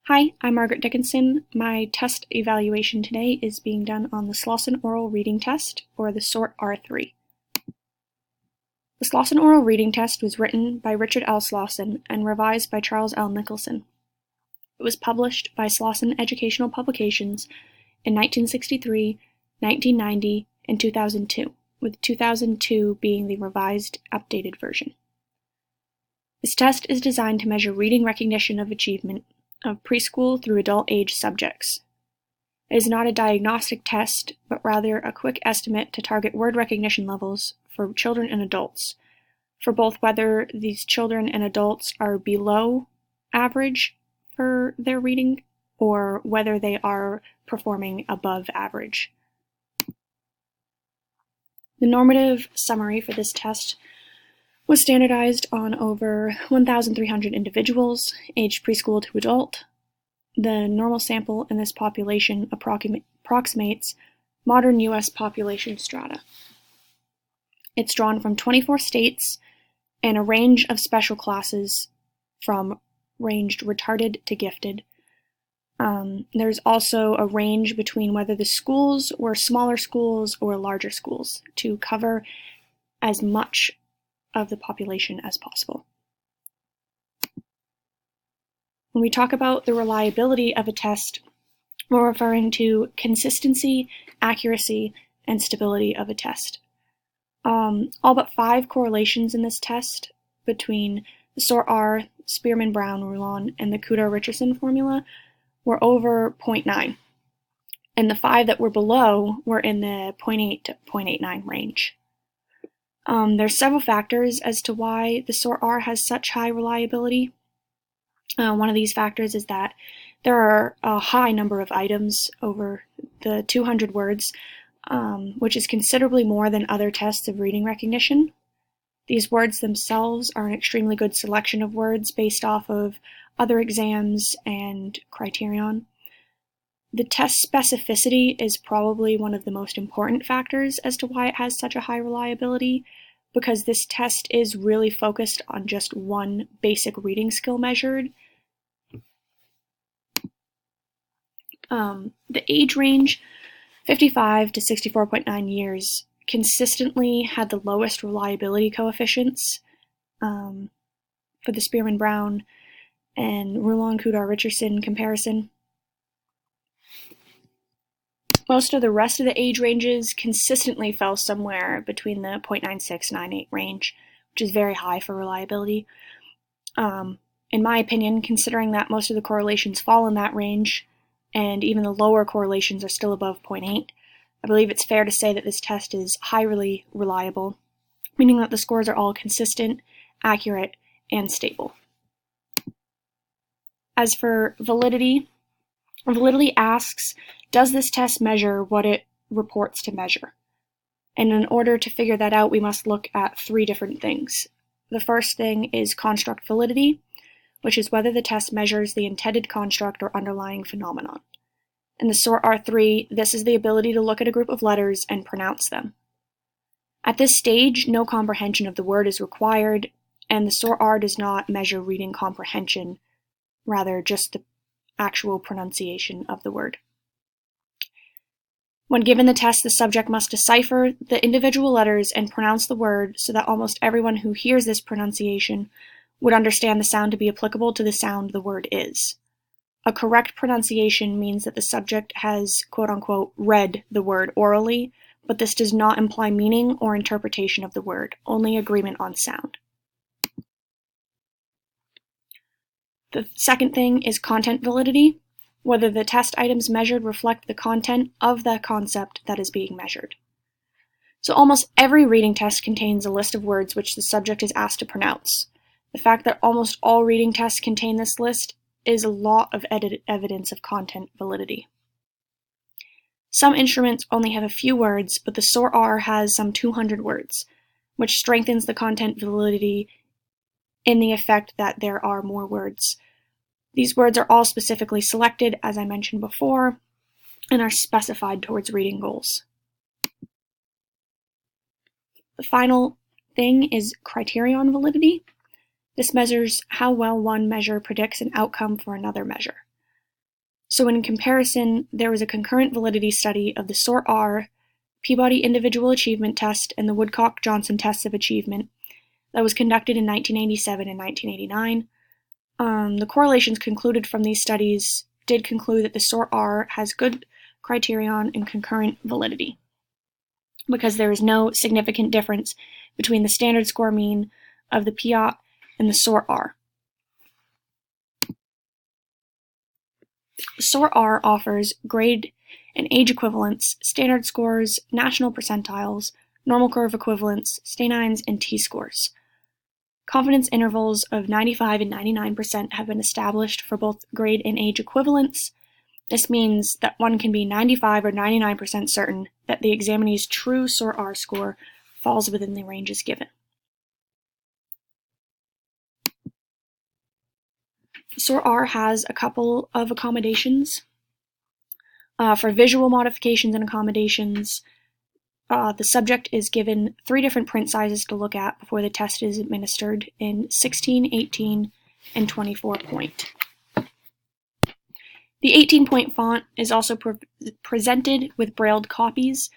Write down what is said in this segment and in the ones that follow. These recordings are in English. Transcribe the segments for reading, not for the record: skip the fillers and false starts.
Hi, I'm Margaret Dickinson. My test evaluation today is being done on the Slauson Oral Reading Test, or the SORT R3. The Slauson Oral Reading Test was written by Richard L. Slauson and revised by Charles L. Nicholson. It was published by Slauson Educational Publications in 1963, 1990, and 2002, with 2002 being the revised, updated version. This test is designed to measure reading recognition of achievement of preschool through adult age subjects. It is not a diagnostic test, but rather a quick estimate to target word recognition levels for children and adults, for both whether these children and adults are below average for their reading or whether they are performing above average. The normative summary for this test was standardized on over 1,300 individuals aged preschool to adult. The normal sample in this population approximates modern U.S. population strata. It's drawn from 24 states and a range of special classes from ranged retarded to gifted. There's also a range between whether the schools were smaller schools or larger schools to cover as much of the population as possible. When we talk about the reliability of a test, we're referring to consistency, accuracy, and stability of a test. All but 5 correlations in this test between the SORT-R, Spearman-Brown rulon, and the Kudor-Richardson formula were over 0.9, and the 5 that were below were in the 0.8 to 0.89 range. There's several factors as to why the SORT-R has such high reliability. One of these factors is that there are a high number of items, over the 200 words, which is considerably more than other tests of reading recognition. These words themselves are an extremely good selection of words based off of other exams and criterion. The test specificity is probably one of the most important factors as to why it has such a high reliability, because this test is really focused on just one basic reading skill measured. The age range, 55 to 64.9 years, consistently had the lowest reliability coefficients for the Spearman-Brown and Rulon-Kudor-Richardson comparison. Most of the rest of the age ranges consistently fell somewhere between the 0.96-0.98 range, which is very high for reliability. In my opinion, considering that most of the correlations fall in that range, and even the lower correlations are still above 0.8, I believe it's fair to say that this test is highly reliable, meaning that the scores are all consistent, accurate, and stable. As for validity, validity asks, does this test measure what it reports to measure? And in order to figure that out, we must look at 3 different things. The first thing is construct validity, which is whether the test measures the intended construct or underlying phenomenon. In the SORT R3, this is the ability to look at a group of letters and pronounce them. At this stage, no comprehension of the word is required, and the SORT-R does not measure reading comprehension, rather just the actual pronunciation of the word. When given the test, the subject must decipher the individual letters and pronounce the word so that almost everyone who hears this pronunciation would understand the sound to be applicable to the sound the word is. A correct pronunciation means that the subject has, quote-unquote, read the word orally, but this does not imply meaning or interpretation of the word, only agreement on sound. The second thing is content validity, whether the test items measured reflect the content of the concept that is being measured. So almost every reading test contains a list of words which the subject is asked to pronounce. The fact that almost all reading tests contain this list is a lot of evidence of content validity. Some instruments only have a few words, but the SORT-R has some 200 words, which strengthens the content validity in the effect that there are more words. These words are all specifically selected, as I mentioned before, and are specified towards reading goals. The final thing is criterion validity. This measures how well one measure predicts an outcome for another measure. So in comparison, there was a concurrent validity study of the SORT-R, Peabody Individual Achievement Test, and the Woodcock-Johnson Tests of Achievement that was conducted in 1987 and 1989. The correlations concluded from these studies did conclude that the SORT-R has good criterion and concurrent validity, because there is no significant difference between the standard score mean of the PIAT and the SORT-R. SORT-R offers grade and age equivalents, standard scores, national percentiles, normal curve equivalents, Stanines, and T-scores. Confidence intervals of 95 and 99% have been established for both grade and age equivalents. This means that one can be 95 or 99% certain that the examinee's true SORT-R score falls within the ranges given. SORT-R has a couple of accommodations. For visual modifications and accommodations, the subject is given 3 different print sizes to look at before the test is administered in 16, 18, and 24 point. The 18-point font is also presented with brailled copies.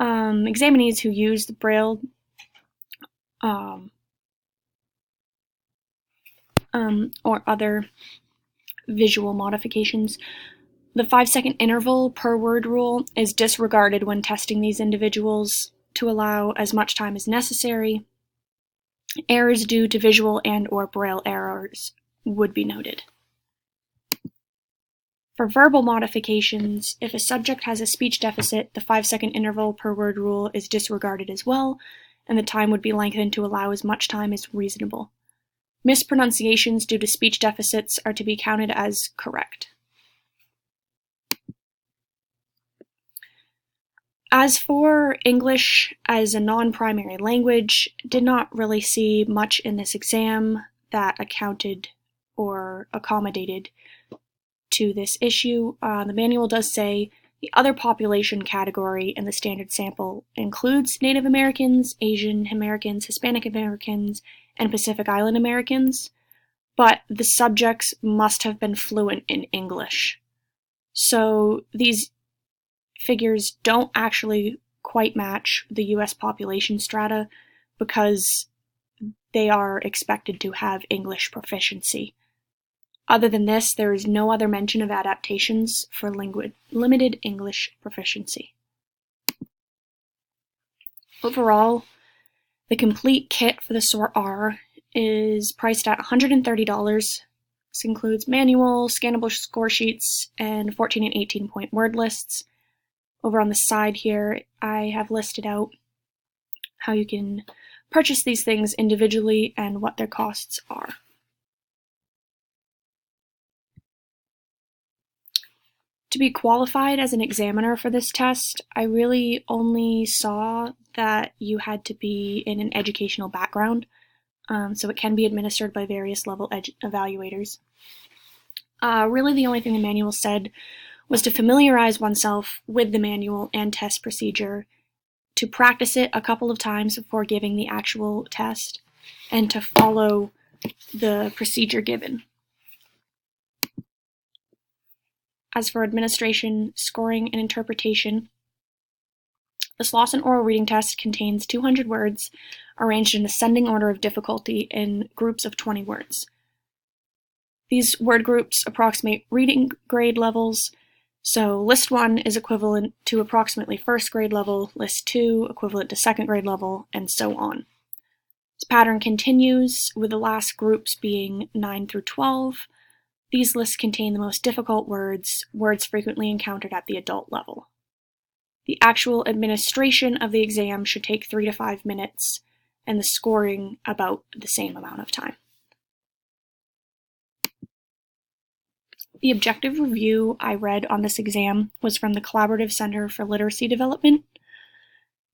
Examinees who use the braille or other visual modifications. The 5-second interval per word rule is disregarded when testing these individuals to allow as much time as necessary. Errors due to visual and/or braille errors would be noted. For verbal modifications, if a subject has a speech deficit, the 5-second interval per word rule is disregarded as well, and the time would be lengthened to allow as much time as reasonable. Mispronunciations due to speech deficits are to be counted as correct. As for English as a non-primary language, did not really see much in this exam that accounted or accommodated to this issue. The manual does say the other population category in the standard sample includes Native Americans, Asian Americans, Hispanic Americans, and Pacific Island Americans, but the subjects must have been fluent in English. So these figures don't actually quite match the US population strata because they are expected to have English proficiency. Other than this, there is no other mention of adaptations for limited English proficiency. Overall, the complete kit for the SORT-R is priced at $130. This includes manual, scannable score sheets, and 14 and 18-point word lists. Over on the side here, I have listed out how you can purchase these things individually and what their costs are. To be qualified as an examiner for this test, I really only saw that you had to be in an educational background, so it can be administered by various level evaluators. Really the only thing the manual said was to familiarize oneself with the manual and test procedure, to practice it a couple of times before giving the actual test, and to follow the procedure given. As for administration, scoring, and interpretation, the Slauson oral reading test contains 200 words arranged in ascending order of difficulty in groups of 20 words. These word groups approximate reading grade levels. So list 1 is equivalent to approximately first grade level, list 2 equivalent to second grade level, and so on. This pattern continues with the last groups being 9 through 12. These lists contain the most difficult words frequently encountered at the adult level. The actual administration of the exam should take 3 to 5 minutes, and the scoring about the same amount of time. The objective review I read on this exam was from the Collaborative Center for Literacy Development.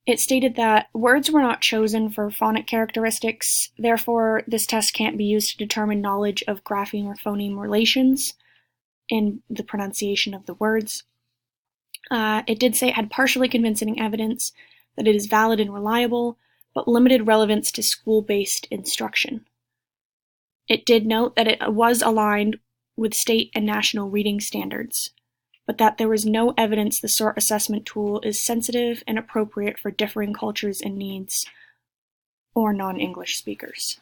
It stated that words were not chosen for phonic characteristics, therefore this test can't be used to determine knowledge of grapheme or phoneme relations in the pronunciation of the words. It did say it had partially convincing evidence that it is valid and reliable, but limited relevance to school-based instruction. It did note that it was aligned with state and national reading standards, but that there was no evidence the SORT assessment tool is sensitive and appropriate for differing cultures and needs or non-English speakers.